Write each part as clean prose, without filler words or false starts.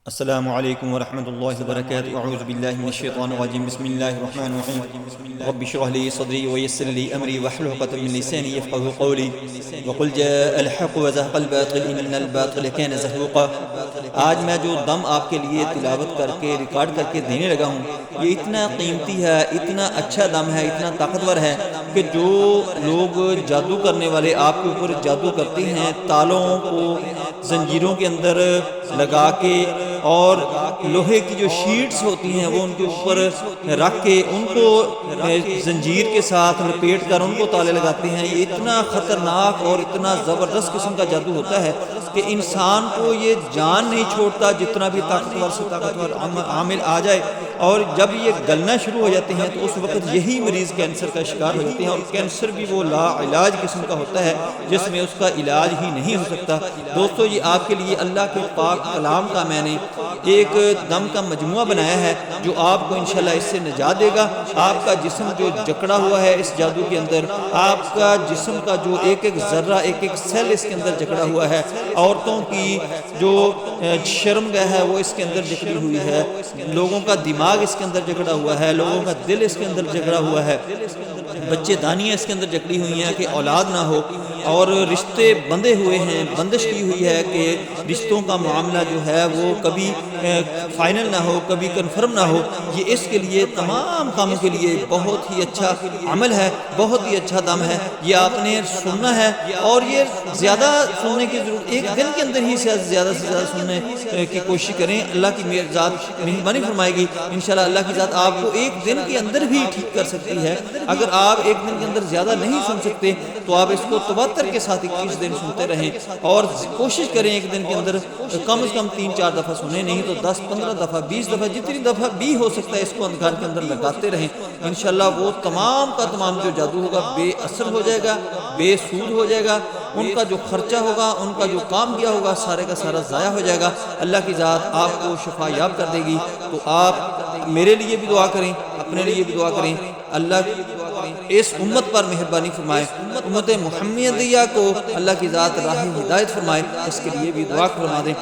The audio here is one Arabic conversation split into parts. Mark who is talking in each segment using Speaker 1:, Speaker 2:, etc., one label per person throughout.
Speaker 1: السلام علیکم ورحمۃ اللہ وبرکاتہ اعوذ باللہ من الشیطان الرجیم بسم اللہ الرحمن الرحیم رب اشرح لي صدری ويسر لي امری واحلل عقدۃ من لسانی یفقهوا قولی وقل جاء الحق وزهق الباطل ان الباطل كان زهوقا۔ آج میں جو دم آپ کے لیے تلاوت کر کے ریکارڈ کر کے دینے لگا ہوں یہ اتنا قیمتی ہے، اتنا اچھا دم ہے، اتنا طاقتور ہے کہ جو لوگ جادو کرنے والے آپ کے اوپر جادو کرتے ہیں، تالوں کو زنجیروں کے اندر لگا کے اور لوہے کی جو شیٹس ہوتی ہیں وہ ان کے اوپر رکھ کے ان کو زنجیر کے ساتھ لپیٹ کر ان کو تالے لگاتے ہیں، یہ اتنا خطرناک اور اتنا زبردست قسم کا جادو ہوتا ہے کہ انسان کو یہ جان نہیں چھوڑتا جتنا بھی طاقتور سے طاقتور عامل آ جائے، اور جب یہ گلنا شروع ہو جاتے ہیں تو اس وقت یہی مریض کینسر کا شکار ہو جاتے ہیں، اور کینسر بھی وہ لا علاج قسم کا ہوتا ہے جس میں اس کا علاج ہی نہیں ہو سکتا۔ دوستو یہ آپ کے لیے اللہ کے پاک کلام کا میں نے ایک دم کا مجموعہ بنایا ہے جو آپ کو انشاءاللہ اس سے نجات دے گا۔ آپ کا جسم جو جکڑا ہوا ہے اس جادو کے اندر، آپ کا جسم کا جو ایک ایک ذرہ ایک ایک سیل اس کے اندر جکڑا ہوا ہے، عورتوں کی جو شرمگاہ ہے وہ اس کے اندر جکڑی ہوئی ہے، لوگوں کا دماغ اس کے اندر جکڑا ہوا ہے، لوگوں کا دل اس کے اندر جکڑا ہوا ہے، بچے دانیاں اس کے اندر جکڑی ہوئی ہیں کہ اولاد نہ ہو، اور رشتے بندھے ہوئے ہیں، بندش کی ہوئی ہے کہ رشتوں کا معاملہ جو ہے وہ کبھی فائنل نہ ہو، کبھی کنفرم نہ ہو۔ یہ اس کے لیے تمام کاموں کے لیے بہت ہی اچھا عمل ہے، بہت ہی اچھا دم ہے، یہ آپ نے سننا ہے، اور یہ زیادہ سننے کی ضرورت، ایک دن کے اندر ہی زیادہ سے زیادہ سننے کی کوشش کریں، اللہ کی ذات مہربانی فرمائے گی انشاءاللہ۔ اللہ کی ذات آپ کو ایک دن کے اندر بھی ٹھیک کر سکتی ہے۔ اگر آپ ایک دن کے اندر زیادہ نہیں سن سکتے تو آپ اس کو تواتر کے ساتھ 21 دن سنتے رہیں، اور کوشش کریں ایک دن کے اندر کم از کم 3-4 دفعہ سنیں، نہیں تو 10-15 دفعہ 20 دفعہ جتنی دفعہ بھی ہو سکتا ہے اس کو گھر کے اندر لگاتے رہیں۔ انشاءاللہ وہ تمام کا تمام جو جادو ہوگا بے اثر ہو جائے گا، بے سود ہو جائے گا، ان کا جو خرچہ ہوگا، ان کا جو کام کیا ہوگا سارے کا سارا ضائع ہو جائے گا۔ اللہ کی ذات آپ کو شفا یاب کر دے گی۔ تو آپ میرے لیے بھی دعا کریں، اپنے لیے بھی دعا کریں، اللہ اس امت پر مہربانی فرمائے، امت محمدیہ کو اللہ کی ذات راہ ہدایت فرمائے، اس کے لیے بھی دعا فرما دیں۔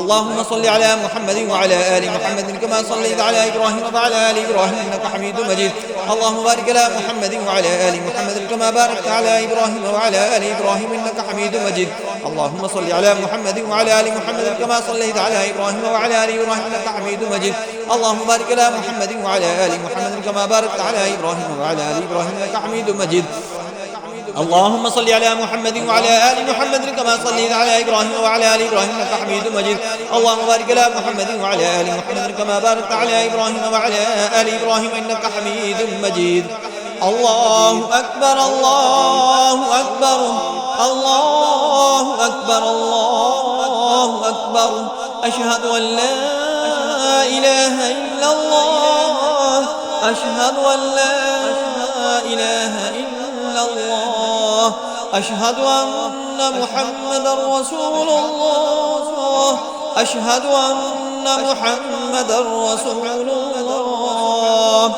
Speaker 1: اللہم صلی علی محمد وعلی آل محمد کما صلیت علی ابراہیم وعلی آل ابراہیم انک حمید مجید۔ اللہم بارک علی محمد وعلی آل محمد کما بارکت علی ابراہیم وعلی آل ابراہیم انک حمید مجید۔ اللہم صلی علی محمد وعلی آل محمد کما صلیت علی ابراہیم وعلی آل ابراہیم انک حمید مجید۔ اللہم بارک علی محمد وعلی آل محمد کما بارکت علی ابراہیم وعلی آل ابراہیم انک حمید مجید۔ اللهم صل على محمد وعلى آل محمد كما صليت على إبراهيم وعلى آل إبراهيم إنك حميد مجيد۔ اللهم بارك على محمد وعلى آل محمد كما باركت على إبراهيم وعلى آل إبراهيم إنك حميد مجيد۔ الله أكبر الله أكبر الله أكبر الله أكبر أشهد أن لا إله إلا الله أشهد أن لا إله إلا الله أشهد أن محمد رسول الله أشهد أن محمد رسول الله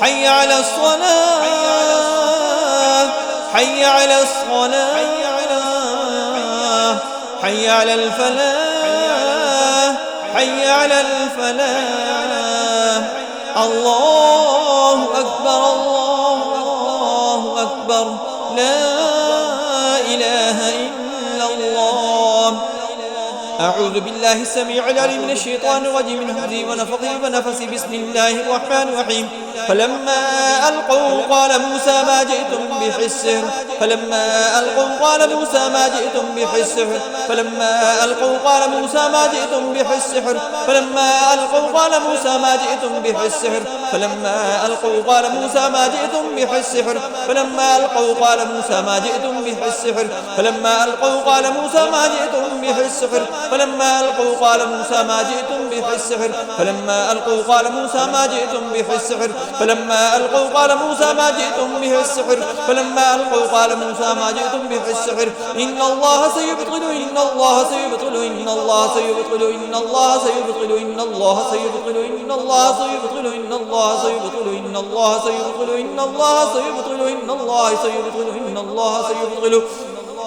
Speaker 1: حي على الصلاة حي على الصلاة حي على الفلاح حي على الفلاح۔ الله أكبر الله أكبر لا إله إلا الله۔ أعوذ بالله السميع العليم من الشيطان الرجيم من همزه ونفخه ونفثه بسم الله الرحمن الرحيم۔ فلما ألقوا قال موسى ما جئتم به السحر فلما ألقوا قال موسى ما جئتم به السحر فلما ألقوا قال موسى ما جئتم به السحر فلما ألقوا قال موسى ما جئتم به السحر فلما ألقوا قال موسى ما جئتم به السحر فلما ألقوا قال موسى ما جئتم به السحر فلما ألقوا قال موسى ما جئتم به السحر فلما ألقوا قال موسى ما جئتم به السحر فلما ألقوا قال موسى ما جئتم به السحر فلما ألقوا قال موسى ما جئتم به السحر فلما ألقوا قال موسى ما جئتم به السحر إن الله سيبطل إن الله سيبطل إن الله سيبطل إن الله سيبطل إن الله سيبطل إن الله سيبطل إن الله سيبطل إن الله سيبطل إن الله سيبطل إن الله سيبطل إن الله سيبطل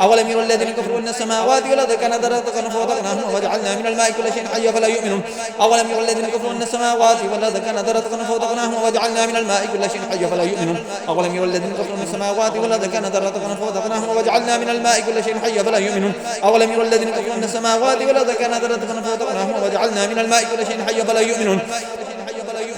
Speaker 1: أولم يرى الذين كفروا أن السماوات والأرض كانتا رتقا ففتقناهما وجعلنا من الماء كل شيء حي أفلا يؤمنون أولم يرى الذين كفروا أن السماوات والأرض كانتا رتقا ففتقناهما وجعلنا من الماء كل شيء حي أفلا يؤمنون أولم يرى الذين كفروا أن السماوات والأرض كانتا رتقا ففتقناهما وجعلنا من الماء كل شيء حي أفلا يؤمنون أولم يرى الذين كفروا أن السماوات والأرض كانتا رتقا ففتقناهما وجعلنا من الماء كل شيء حي أفلا يؤمنون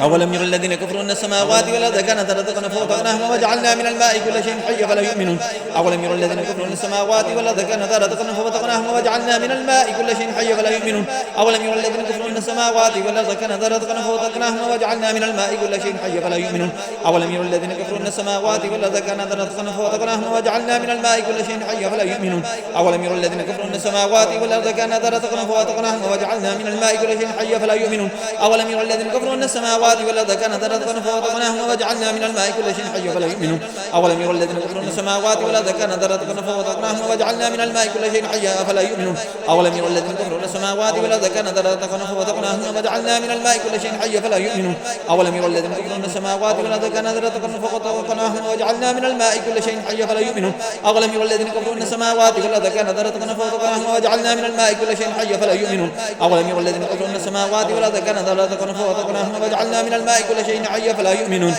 Speaker 1: أولم يرى الذين كفروا أن السماوات والأرض كانتا رتقا ففتقناهما وجعلنا من الماء كل شيء حي فلا يؤمنون أولم يرى الذين كفروا أن السماوات والأرض كانتا رتقا ففتقناهما وجعلنا من الماء كل شيء حي فلا يؤمنون أولم يرى الذين كفروا أن السماوات والأرض كانتا رتقا ففتقناهما وجعلنا من الماء كل شيء حي فلا يؤمنون أولم يرى الذين كفروا أن السماوات والأرض كانتا رتقا ففتقناهما وجعلنا من الماء كل شيء حي فلا يؤمنون أولم يرى الذين كفروا أن السماوات والأرض كانتا رتقا ففتقناهما وجعلنا من الماء كل شيء حي فلا يؤمنون أولم يرى الذين كفروا أن السماوات والأرض كانتا رتقا ففتقناهما وجعلنا من الماء كل شيء حي فلا يؤمنون أولم يرى الذين كفروا أن السماوات والأرض كانتا رتقا ففتقناهما وجعلنا من الماء كل شيء حي أفلا يؤمنون أولم يرى الذين كفروا أن السماوات والأرض كانتا رتقا ففتقناهما وجعلنا من الماء كل شيء حي فلا يؤمنون أولم يرى الذين كفروا أن السماوات والأرض كانتا رتقا ففتقناهما وجعلنا من الماء كل شيء حي فلا يؤمنون أولم يرى الذين كفروا أن السماوات والأرض كانتا رتقا ففتقناهما وجعلنا من الماء كل شيء حي فلا يؤمنون أولم يرى الذين كفروا أن السماوات والأرض كانتا رتقا ففتقناهما وجعلنا من الماء كل شيء حي فلا يؤمنون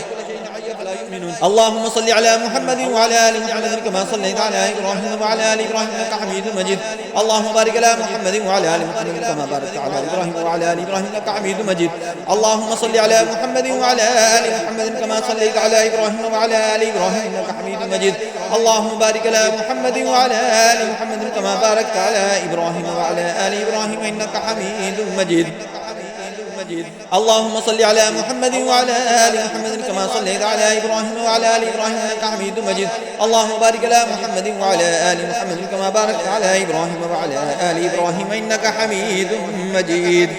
Speaker 1: اللهم صل على محمد وعلى آل محمد كما صليت على إبراهيم وعلى آل إبراهيم إنك حميد مجيد اللهم بارك على محمد وعلى آل محمد كما باركت على إبراهيم وعلى آل إبراهيم إنك حميد مجيد اللهم صل على محمد وعلى آل محمد كما صليت على إبراهيم وعلى آل إبراهيم إنك حميد مجيد اللهم بارك على محمد وعلى آل محمد كما باركت على إبراهيم وعلى آل إبراهيم إنك حميد مجيد اللهم صل على محمد وعلى آل محمد كما صليت على إبراهيم وعلى آل إبراهيم إنك حميد مجيد اللهم بارك على محمد وعلى آل محمد كما باركت على إبراهيم وعلى آل إبراهيم إنك حميد مجيد